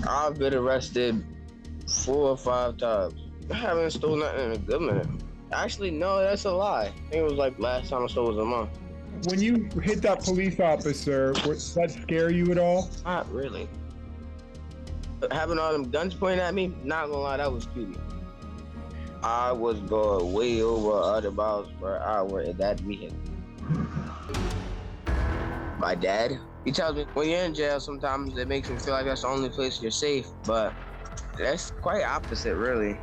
I've been arrested 4 or 5 times. I haven't stolen nothing in a good minute. Actually, no, that's a lie. I think it was like last time I stole was a month. When you hit that police officer, does that scare you at all? Not really. But having all them guns pointing at me, not gonna lie, that was cute. I was going way over 100 miles per hour in that vehicle. My dad, he tells me when you're in jail, sometimes it makes you feel like that's the only place you're safe, but that's quite opposite, really.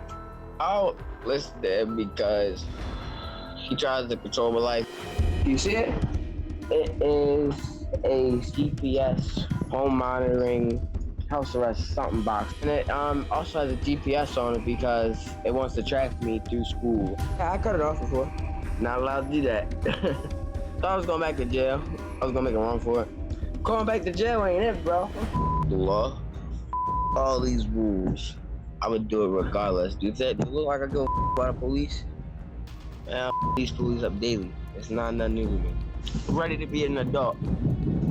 I'll listen to him because he tries to control my life. You see it? It is a GPS home monitoring house arrest something box, and it also has a GPS on it because it wants to track me through school. Yeah, I cut it off before. Not allowed to do that. Thought I was going back to jail. I was gonna make a run for it. Going back to jail ain't it, bro. The law, all these rules, I would do it regardless. Do you look like I go by the police? Man, these police up daily. It's not nothing new to me. I'm ready to be an adult.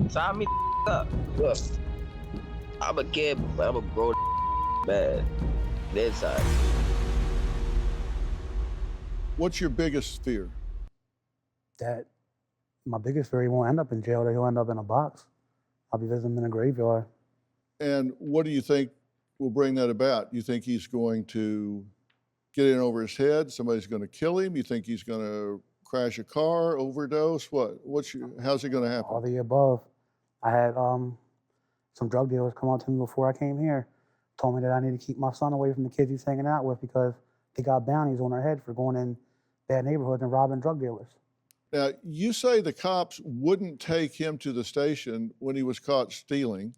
Sign me up. Look, I'm a kid, but I'm a grown man. Inside. What's your biggest fear? That my biggest fear, he won't end up in jail, that he'll end up in a box. I'll be visiting him in a graveyard. And what do you think will bring that about? You think he's going to get in over his head? Somebody's going to kill him? You think he's going to crash a car, overdose? How's it going to happen? All the above. I had some drug dealers come up to me before I came here, told me that I need to keep my son away from the kids he's hanging out with because they got bounties on their head for going in bad neighborhoods and robbing drug dealers. Now, you say the cops wouldn't take him to the station when he was caught stealing,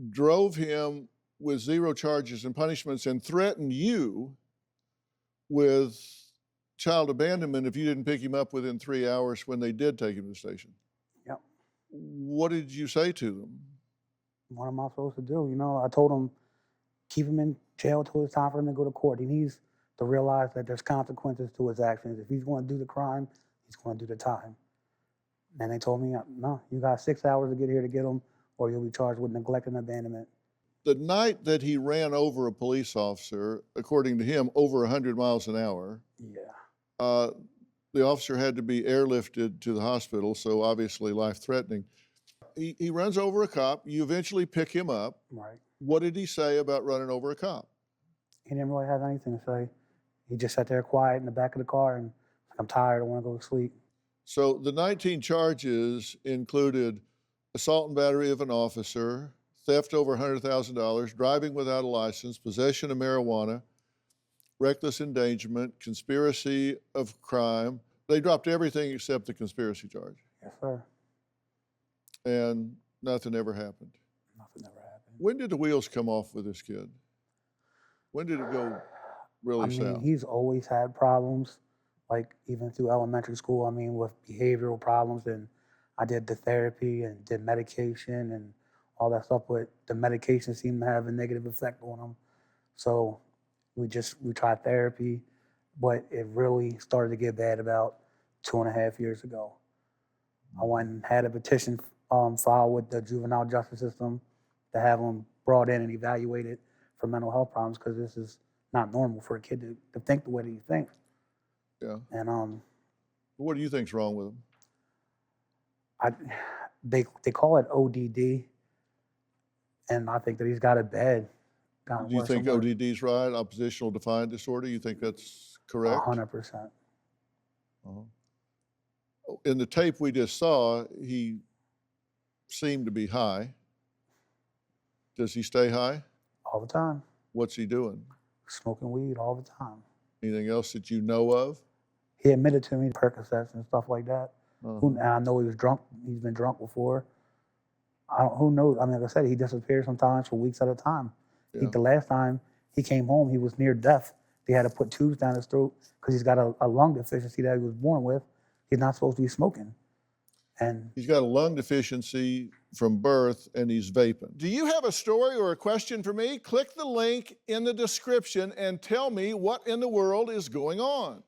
drove him with 0 charges and punishments, and threatened you with child abandonment if you didn't pick him up within 3 hours when they did take him to the station. Yep. What did you say to them? What am I supposed to do? You know, I told him, keep him in jail till it's time for him to go to court. He needs to realize that there's consequences to his actions. If he's going to do the crime, he's going to do the time. And they told me, no, you got 6 hours to get here to get him, or you'll be charged with neglect and abandonment. The night that he ran over a police officer, according to him, over 100 miles an hour, yeah, the officer had to be airlifted to the hospital, so obviously life-threatening. He runs over a cop. You eventually pick him up. right. What did he say about running over a cop? He didn't really have anything to say. He just sat there quiet in the back of the car and I'm tired, I want to go to sleep. So the 19 charges included assault and battery of an officer, theft over $100,000, driving without a license, possession of marijuana, reckless endangerment, conspiracy of crime. They dropped everything except the conspiracy charge. Yes, sir. And nothing ever happened. Nothing ever happened. When did the wheels come off with this kid? When did it go really south? He's always had problems, like even through elementary school, with behavioral problems. And I did the therapy and did medication and all that stuff, but the medication seemed to have a negative effect on him. So we tried therapy, but it really started to get bad about 2.5 years ago. I went and had a petition filed with the juvenile justice system to have him brought in and evaluated for mental health problems, because this is not normal for a kid to think the way that he thinks. Yeah. And what do you think's wrong with him? they call it ODD, and I think that he's got it bad. Do you think ODD's right? Oppositional defiant disorder? You think that's correct? 100%. Uh-huh. In the tape we just saw, he seemed to be high. Does he stay high? All the time. What's he doing? Smoking weed all the time. Anything else that you know of? He admitted to me Percocets and stuff like that. Uh-huh. And I know he was drunk. He's been drunk before. Who knows? Like I said, he disappears sometimes for weeks at a time. Yeah. The last time he came home, he was near death. They had to put tubes down his throat because he's got a lung deficiency that he was born with. He's not supposed to be smoking. And he's got a lung deficiency from birth, and he's vaping. Do you have a story or a question for me? Click the link in the description and tell me what in the world is going on.